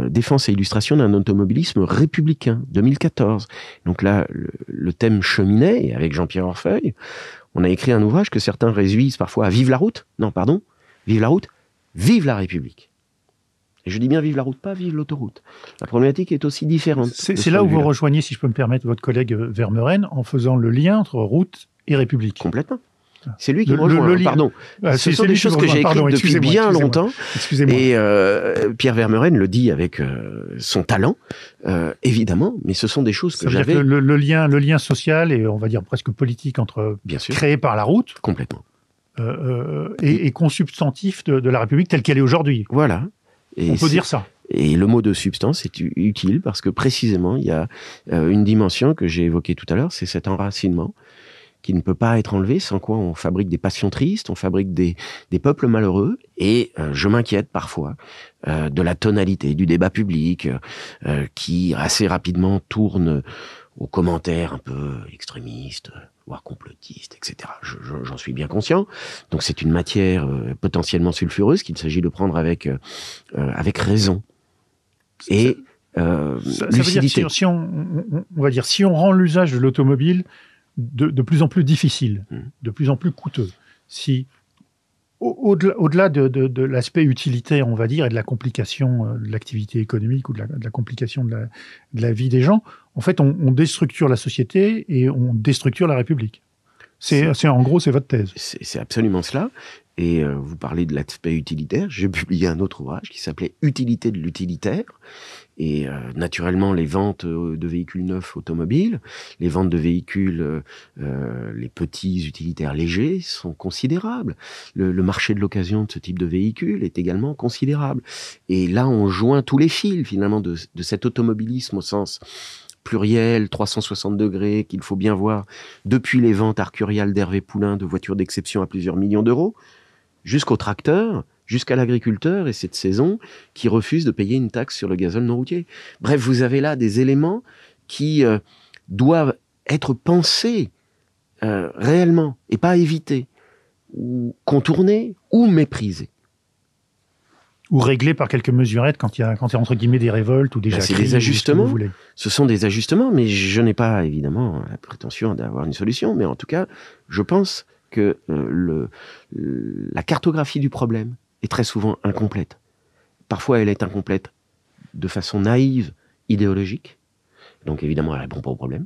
Défense et illustration d'un automobilisme républicain, 2014. Donc là, le thème cheminait, et avec Jean-Pierre Orfeuille, on a écrit un ouvrage que certains réduisent parfois à Vive la route. Non, pardon, Vive la route, vive la République. Et je dis bien vive la route, pas vive l'autoroute. La problématique est aussi différente. C'est là où vous rejoignez, si je peux me permettre, votre collègue Vermeuren, en faisant le lien entre route et République. Complètement. C'est lui qui me rejoint. Pardon. Ce sont des choses que j'ai écrites depuis bien longtemps. Excusez-moi. Et Pierre Vermeuren le dit avec son talent, évidemment, mais ce sont des choses que j'avais... le lien social et on va dire presque politique entre créé par la route. Complètement. Et consubstantif de la République telle qu'elle est aujourd'hui. Voilà. Et on peut dire ça. Et le mot de substance est utile parce que précisément, il y a une dimension que j'ai évoquée tout à l'heure, c'est cet enracinement qui ne peut pas être enlevé, sans quoi on fabrique des passions tristes, on fabrique des peuples malheureux. Et je m'inquiète parfois de la tonalité du débat public qui assez rapidement tourne aux commentaires un peu extrémistes, voire complotistes, etc. J'en suis bien conscient. Donc c'est une matière potentiellement sulfureuse qu'il s'agit de prendre avec raison et ça veut dire si on rend l'usage de l'automobile de plus en plus difficile, de plus en plus coûteux, si au-delà de l'aspect utilitaire, on va dire, et de la complication de l'activité économique ou de la complication de la vie des gens, en fait, on déstructure la société et on déstructure la République. En gros, c'est votre thèse. C'est absolument cela. Et vous parlez de l'aspect utilitaire. J'ai publié un autre ouvrage qui s'appelait « Utilité de l'utilitaire ». Et naturellement, les ventes de véhicules neufs automobiles, les ventes de véhicules, les petits utilitaires légers sont considérables. Le marché de l'occasion de ce type de véhicule est également considérable. Et là, on joint tous les fils, finalement, de cet automobilisme au sens pluriel, 360 degrés, qu'il faut bien voir, depuis les ventes arcuriales d'Hervé Poulain de voitures d'exception à plusieurs millions d'euros, jusqu'au tracteur, jusqu'à l'agriculteur et cette saison qui refuse de payer une taxe sur le gazole non routier. Bref, vous avez là des éléments qui doivent être pensés réellement et pas évités, ou contournés, ou méprisés. Ou réglés par quelques mesurettes quand il y a entre guillemets des révoltes ou des jacqueries. C'est des ajustements. Ce sont des ajustements, mais je n'ai pas évidemment la prétention d'avoir une solution. Mais en tout cas, je pense que la cartographie du problème est très souvent incomplète. Parfois, elle est incomplète de façon naïve, idéologique. Donc évidemment, elle ne répond pas au problème.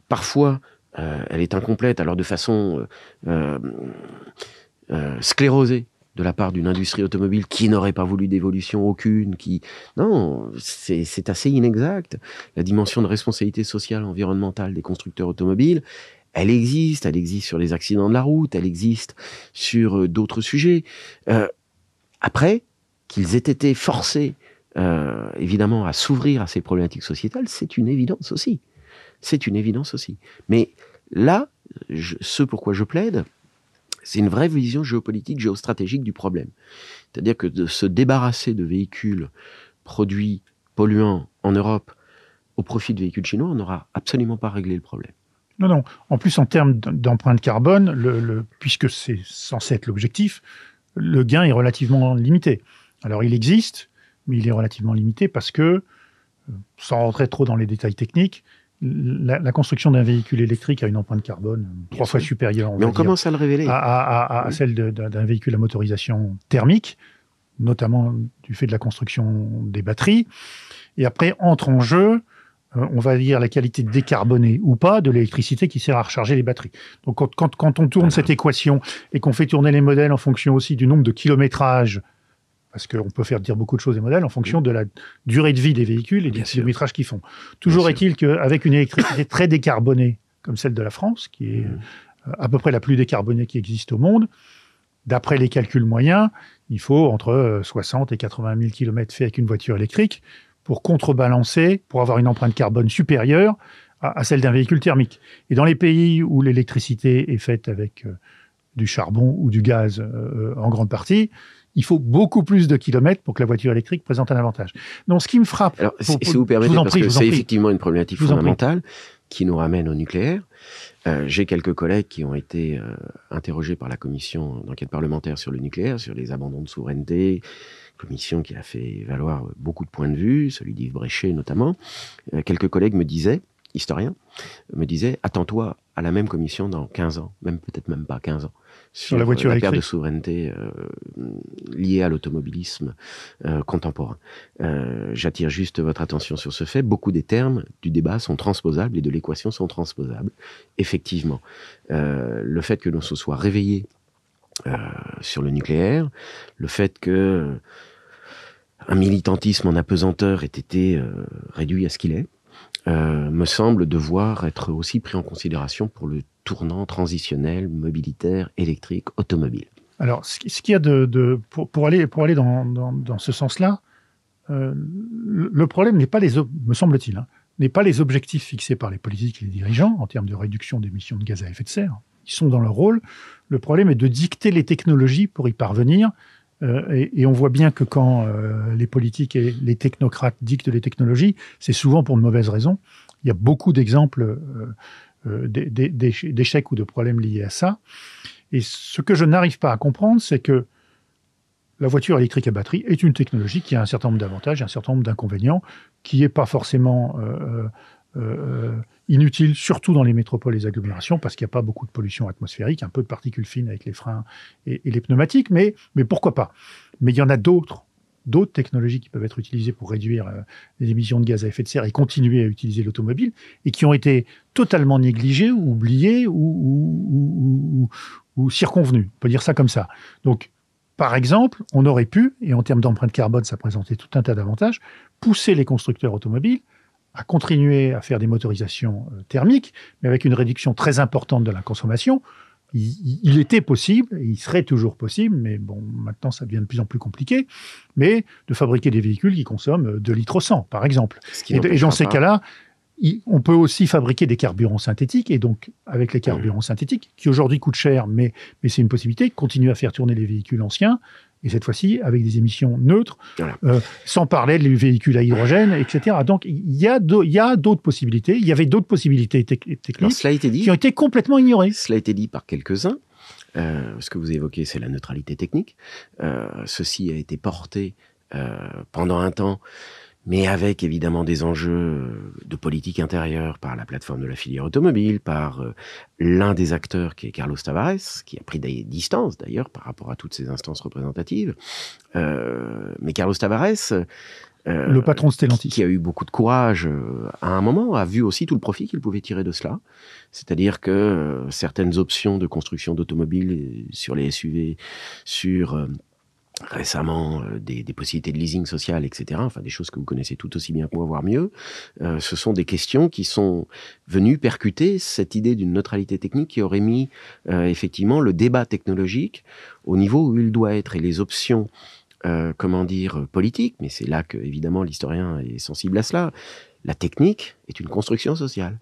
Parfois, elle est incomplète alors de façon sclérosée, de la part d'une industrie automobile qui n'aurait pas voulu d'évolution aucune, Non, c'est assez inexact. La dimension de responsabilité sociale, environnementale des constructeurs automobiles, elle existe sur les accidents de la route, elle existe sur d'autres sujets. Après, qu'ils aient été forcés, évidemment, à s'ouvrir à ces problématiques sociétales, c'est une évidence aussi. C'est une évidence aussi. Mais là, ce pourquoi je plaide, c'est une vraie vision géopolitique, géostratégique du problème. C'est-à-dire que de se débarrasser de véhicules produits polluants en Europe au profit de véhicules chinois, on n'aura absolument pas réglé le problème. Non. En plus, en termes d'empreinte carbone, puisque c'est censé être l'objectif, le gain est relativement limité. Alors, il existe, mais il est relativement limité parce que, sans rentrer trop dans les détails techniques, la construction d'un véhicule électrique a une empreinte carbone 3 fois supérieure, Mais on commence à le révéler. À celle d'un véhicule à motorisation thermique, notamment du fait de la construction des batteries. Et après, entre en jeu, on va dire la qualité décarbonée ou pas de l'électricité qui sert à recharger les batteries. Donc quand on tourne cette équation et qu'on fait tourner les modèles en fonction aussi du nombre de kilométrages, parce qu'on peut faire dire beaucoup de choses des modèles en fonction de la durée de vie des véhicules et des kilométrages qu'ils font. Toujours est-il qu'avec une électricité très décarbonée, comme celle de la France, qui est à peu près la plus décarbonée qui existe au monde, d'après les calculs moyens, il faut entre 60 et 80 000 km faits avec une voiture électrique pour contrebalancer, pour avoir une empreinte carbone supérieure à celle d'un véhicule thermique. Et dans les pays où l'électricité est faite avec du charbon ou du gaz en grande partie, il faut beaucoup plus de kilomètres pour que la voiture électrique présente un avantage. Donc, ce qui me frappe... Alors, si vous permettez, parce que c'est effectivement une problématique fondamentale qui nous ramène au nucléaire. J'ai quelques collègues qui ont été interrogés par la commission d'enquête parlementaire sur le nucléaire, sur les abandons de souveraineté, commission qui a fait valoir beaucoup de points de vue, celui d'Yves Bréchet notamment. Quelques collègues me disaient, historiens, me disaient, attends-toi à la même commission dans 15 ans, peut-être même pas 15 ans, sur la voiture électrique, perte de souveraineté liée à l'automobilisme contemporain. J'attire juste votre attention sur ce fait. Beaucoup des termes du débat sont transposables et de l'équation sont transposables. Effectivement, le fait que l'on se soit réveillé sur le nucléaire, le fait que un militantisme en apesanteur ait été réduit à ce qu'il est, me semble devoir être aussi pris en considération pour le tournant transitionnel, mobilitaire, électrique, automobile. Alors, ce qu'il y a pour aller dans ce sens-là, le problème n'est pas me semble-t-il, n'est pas les objectifs fixés par les politiques et les dirigeants en termes de réduction d'émissions de gaz à effet de serre. Ils sont dans leur rôle. Le problème est de dicter les technologies pour y parvenir. Et on voit bien que quand les politiques et les technocrates dictent les technologies, c'est souvent pour de mauvaises raisons. Il y a beaucoup d'exemples d'échecs ou de problèmes liés à ça. Et ce que je n'arrive pas à comprendre, c'est que la voiture électrique à batterie est une technologie qui a un certain nombre d'avantages, un certain nombre d'inconvénients, qui n'est pas forcément inutile, surtout dans les métropoles et les agglomérations, parce qu'il n'y a pas beaucoup de pollution atmosphérique, un peu de particules fines avec les freins et les pneumatiques, mais pourquoi pas. Mais il y en a d'autres technologies qui peuvent être utilisées pour réduire les émissions de gaz à effet de serre et continuer à utiliser l'automobile, et qui ont été totalement négligées, ou oubliées ou circonvenues. On peut dire ça comme ça. Donc, par exemple, on aurait pu, et en termes d'empreinte carbone, ça présentait tout un tas d'avantages, pousser les constructeurs automobiles à continuer à faire des motorisations thermiques, mais avec une réduction très importante de la consommation. Il était possible, et il serait toujours possible, mais bon, maintenant ça devient de plus en plus compliqué, mais de fabriquer des véhicules qui consomment 2 litres au 100, par exemple. Et dans ces cas-là, on peut aussi fabriquer des carburants synthétiques, et donc avec les carburants synthétiques, qui aujourd'hui coûtent cher, mais c'est une possibilité, continuer à faire tourner les véhicules anciens, et cette fois-ci avec des émissions neutres, sans parler des véhicules à hydrogène, etc. Donc il y a d'autres possibilités, il y avait d'autres possibilités techniques qui ont été complètement ignorées. Cela a été dit par quelques-uns. Ce que vous évoquez, c'est la neutralité technique. Ceci a été porté pendant un temps, mais avec évidemment des enjeux de politique intérieure par la plateforme de la filière automobile, par l'un des acteurs qui est Carlos Tavares, qui a pris des distances d'ailleurs par rapport à toutes ces instances représentatives. Mais Carlos Tavares, le patron de Stellantis, qui a eu beaucoup de courage à un moment, a vu aussi tout le profit qu'il pouvait tirer de cela. C'est-à-dire que certaines options de construction d'automobiles sur les SUV, sur récemment des possibilités de leasing social, etc., enfin des choses que vous connaissez tout aussi bien que moi, voire mieux, ce sont des questions qui sont venues percuter cette idée d'une neutralité technique qui aurait mis effectivement le débat technologique au niveau où il doit être, et les options politiques, mais c'est là que évidemment l'historien est sensible à cela. La technique est une construction sociale,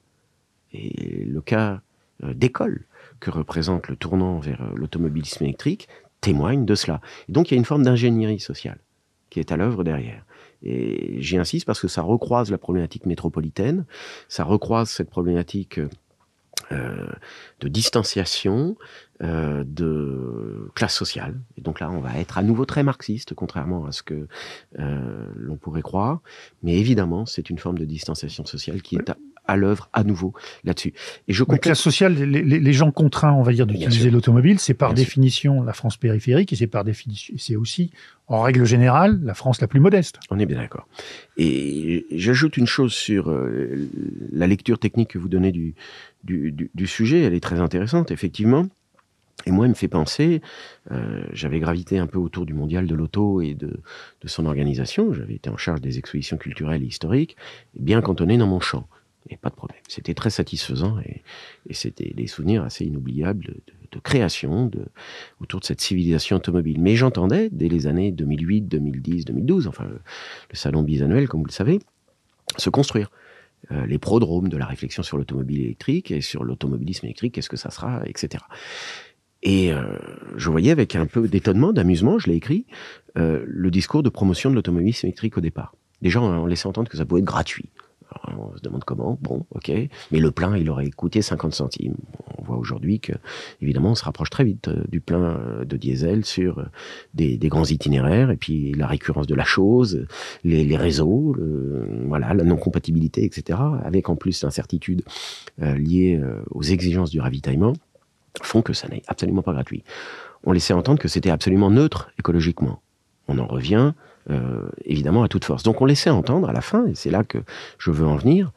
et le cas d'école que représente le tournant vers l'automobilisme électrique témoigne de cela. Et donc il y a une forme d'ingénierie sociale qui est à l'œuvre derrière. Et j'y insiste parce que ça recroise la problématique métropolitaine, ça recroise cette problématique de distanciation, de classe sociale. Et donc là, on va être à nouveau très marxiste, contrairement à ce que l'on pourrait croire. Mais évidemment, c'est une forme de distanciation sociale qui est à l'œuvre à nouveau là-dessus. Et je La classe sociale, les gens contraints, on va dire, d'utiliser l'automobile, c'est par définition la France périphérique et c'est par définition, c'est aussi, en règle générale, la France la plus modeste. On est bien d'accord. Et j'ajoute une chose sur la lecture technique que vous donnez du sujet, elle est très intéressante, effectivement. Et moi, elle me fait penser, j'avais gravité un peu autour du mondial de l'auto et de son organisation, j'avais été en charge des expositions culturelles et historiques, et bien cantonné dans mon champ. Et pas de problème. C'était très satisfaisant et c'était des souvenirs assez inoubliables de création autour de cette civilisation automobile. Mais j'entendais, dès les années 2008, 2010, 2012, enfin le salon bisannuel, comme vous le savez, se construire. Les prodromes de la réflexion sur l'automobile électrique et sur l'automobilisme électrique, qu'est-ce que ça sera, etc. Et je voyais avec un peu d'étonnement, d'amusement, je l'ai écrit, le discours de promotion de l'automobilisme électrique au départ. Les gens ont laissé entendre que ça pouvait être gratuit. Alors, on se demande comment, bon, ok, mais le plein, il aurait coûté 50 centimes. On voit aujourd'hui que, évidemment, on se rapproche très vite du plein de diesel sur des grands itinéraires, et puis la récurrence de la chose, les réseaux, voilà, la non-compatibilité, etc., avec en plus l'incertitude liée aux exigences du ravitaillement, font que ça n'est absolument pas gratuit. On laissait entendre que c'était absolument neutre écologiquement. On en revient évidemment à toute force. Donc on laissait entendre à la fin, et c'est là que je veux en venir,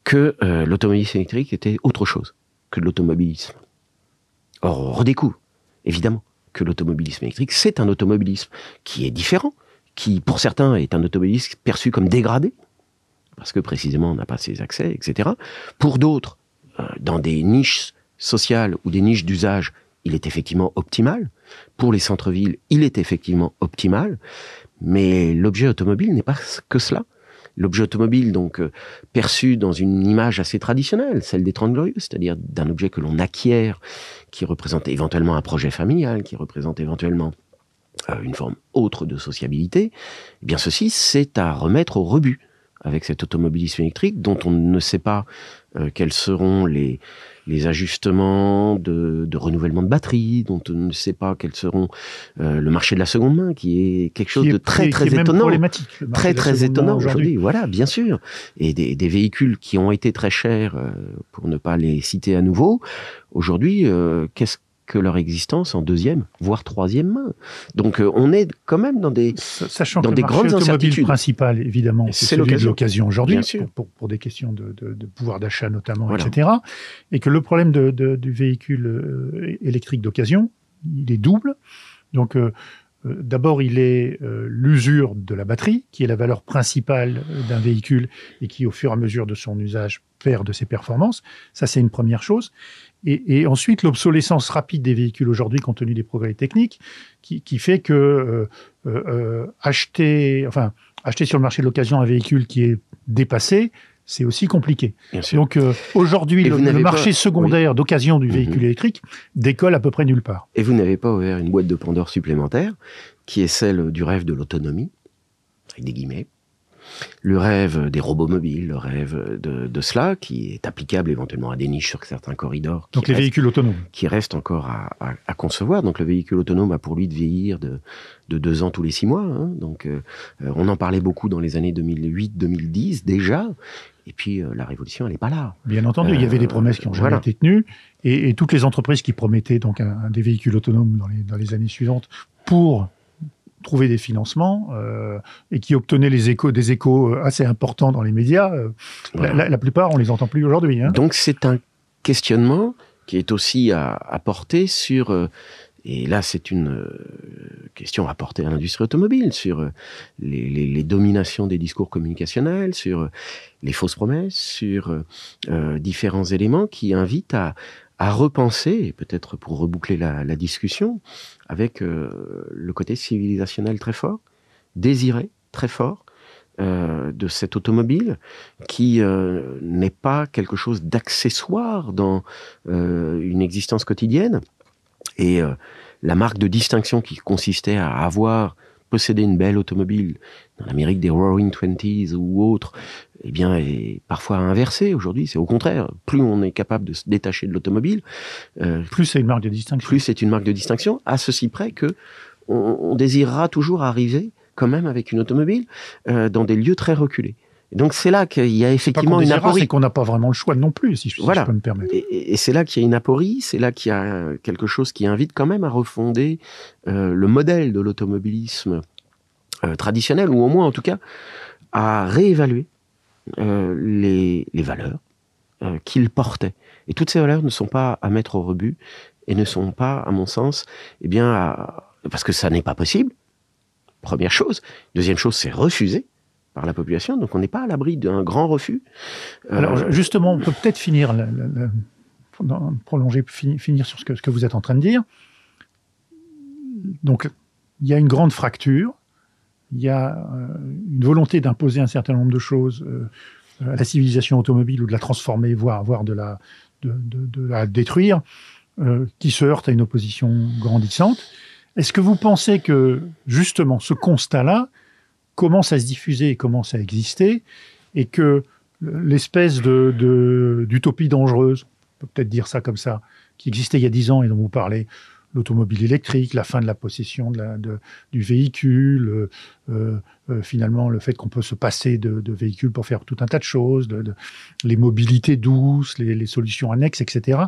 que l'automobilisme électrique était autre chose que de l'automobilisme. Or, on redécouvre, évidemment, que l'automobilisme électrique, c'est un automobilisme qui est différent, qui, pour certains, est un automobilisme perçu comme dégradé, parce que précisément, on n'a pas ces accès, etc. Pour d'autres, dans des niches sociales ou des niches d'usage, il est effectivement optimal. Pour les centres-villes, il est effectivement optimal. Mais l'objet automobile n'est pas que cela. L'objet automobile, donc, perçu dans une image assez traditionnelle, celle des 30 Glorieuses, c'est-à-dire d'un objet que l'on acquiert, qui représente éventuellement un projet familial, qui représente éventuellement une forme autre de sociabilité, eh bien ceci, c'est à remettre au rebut avec cet automobilisme électrique dont on ne sait pas quels seront les ajustements de renouvellement de batterie, dont on ne sait pas quels seront le marché de la seconde main, qui est quelque chose de très étonnant, très étonnant aujourd'hui. Voilà, bien sûr. Et des véhicules qui ont été très chers, pour ne pas les citer à nouveau, aujourd'hui, qu'est-ce que leur existence en deuxième, voire troisième main. Donc on est quand même dans des Sachant que le marché automobile principal, évidemment, c'est celui de l'occasion aujourd'hui, pour des questions de pouvoir d'achat notamment, voilà, etc. Et que le problème du véhicule électrique d'occasion, il est double. Donc d'abord, il est l'usure de la batterie, qui est la valeur principale d'un véhicule et qui, au fur et à mesure de son usage, perd de ses performances. Ça, c'est une première chose. Et ensuite, l'obsolescence rapide des véhicules aujourd'hui, compte tenu des progrès techniques, qui fait que acheter sur le marché de l'occasion un véhicule qui est dépassé, c'est aussi compliqué. Donc aujourd'hui, le marché secondaire d'occasion du véhicule électrique décolle à peu près nulle part. Et vous n'avez pas ouvert une boîte de Pandore supplémentaire, qui est celle du rêve de l'autonomie, avec des guillemets, le rêve des robots mobiles, le rêve de cela, qui est applicable éventuellement à des niches sur certains corridors. Donc les véhicules autonomes. Qui restent encore à concevoir. Donc le véhicule autonome a pour lui de vieillir de 2 ans tous les 6 mois. Hein. Donc on en parlait beaucoup dans les années 2008-2010 déjà. Et puis la révolution, elle n'est pas là. Bien entendu, il y avait des promesses qui n'ont jamais été tenues. Et toutes les entreprises qui promettaient donc des véhicules autonomes dans les années suivantes pour trouver des financements et qui obtenaient des échos assez importants dans les médias, la plupart, on ne les entend plus aujourd'hui. Hein. Donc c'est un questionnement qui est aussi à porter sur... et là, c'est une question à porter à l'industrie automobile, sur les dominations des discours communicationnels, sur les fausses promesses, sur différents éléments qui invitent à repenser, et peut-être pour reboucler la discussion, avec le côté civilisationnel très fort, désiré très fort, de cette automobile, qui n'est pas quelque chose d'accessoire dans une existence quotidienne. Et la marque de distinction qui consistait à posséder une belle automobile dans l'Amérique des Roaring Twenties ou autre, eh bien, est parfois inversée aujourd'hui. C'est au contraire, plus on est capable de se détacher de l'automobile, plus c'est une marque de distinction. Plus c'est une marque de distinction, à ceci près que on désirera toujours arriver, quand même, avec une automobile, dans des lieux très reculés. Et donc c'est là qu'il y a effectivement une aporie. C'est qu'on n'a pas vraiment le choix non plus, si je peux me permettre. Et c'est là qu'il y a une aporie, c'est là qu'il y a quelque chose qui invite quand même à refonder le modèle de l'automobilisme traditionnel, ou au moins en tout cas à réévaluer les valeurs qu'il portait. Et toutes ces valeurs ne sont pas à mettre au rebut et ne sont pas, à mon sens, parce que ça n'est pas possible. Première chose. Deuxième chose, c'est refusé par la population. Donc on n'est pas à l'abri d'un grand refus. Alors justement, on peut peut-être finir finir sur ce que vous êtes en train de dire. Donc il y a une grande fracture. Il y a une volonté d'imposer un certain nombre de choses à la civilisation automobile, ou de la transformer, voire de la détruire, qui se heurte à une opposition grandissante. Est-ce que vous pensez que, justement, ce constat-là commence à se diffuser et commence à exister, et que l'espèce d'utopie dangereuse, on peut peut-être dire ça comme ça, qui existait il y a 10 ans et dont vous parlez, l'automobile électrique, la fin de la possession du véhicule, finalement le fait qu'on peut se passer de véhicules pour faire tout un tas de choses, les mobilités douces, les solutions annexes, etc.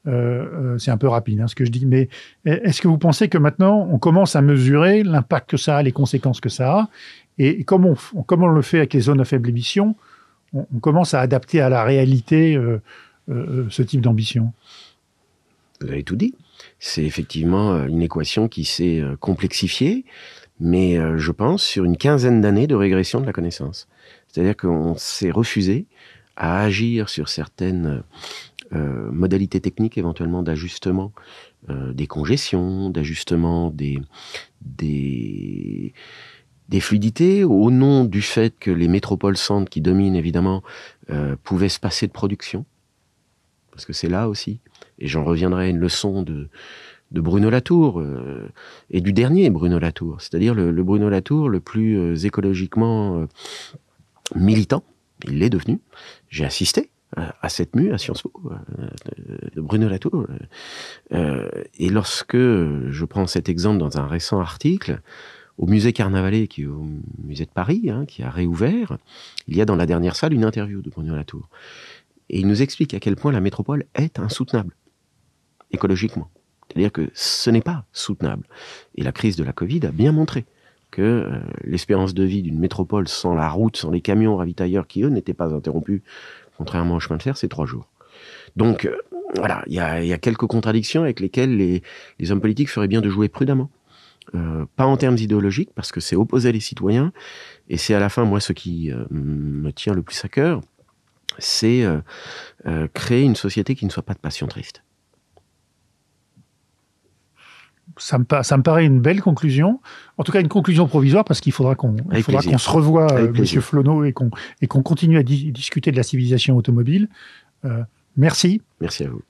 C'est un peu rapide ce que je dis, mais est-ce que vous pensez que maintenant on commence à mesurer l'impact que ça a, les conséquences que ça a, et comme on le fait avec les zones à faible émission, on commence à adapter à la réalité ce type d'ambition? Vous avez tout dit. C'est effectivement une équation qui s'est complexifiée, mais je pense sur une quinzaine d'années de régression de la connaissance. C'est-à-dire qu'on s'est refusé à agir sur certaines modalités techniques, éventuellement d'ajustement des congestions, d'ajustement des fluidités, au nom du fait que les métropoles centres qui dominent évidemment pouvaient se passer de production, parce que c'est là aussi. Et j'en reviendrai à une leçon de Bruno Latour, et du dernier Bruno Latour, c'est-à-dire le Bruno Latour le plus écologiquement militant. Il l'est devenu. J'ai assisté à cette mue à Sciences Po de Bruno Latour. Et lorsque je prends cet exemple dans un récent article, au musée Carnavalet, qui est au musée de Paris, qui a réouvert, il y a dans la dernière salle une interview de Bruno Latour. Et il nous explique à quel point la métropole est insoutenable, écologiquement. C'est-à-dire que ce n'est pas soutenable. Et la crise de la Covid a bien montré que l'espérance de vie d'une métropole sans la route, sans les camions ravitailleurs qui, eux, n'étaient pas interrompus, contrairement au chemin de fer, c'est 3 jours. Donc, voilà, il y a quelques contradictions avec lesquelles les hommes politiques feraient bien de jouer prudemment. Pas en termes idéologiques, parce que c'est opposer les citoyens, et c'est à la fin, moi, ce qui me tient le plus à cœur, c'est créer une société qui ne soit pas de passion triste. Ça me paraît une belle conclusion. En tout cas, une conclusion provisoire, parce qu'il faudra qu'on se revoie, Monsieur Flonneau, et qu'on continue à discuter de la civilisation automobile. Merci. Merci à vous.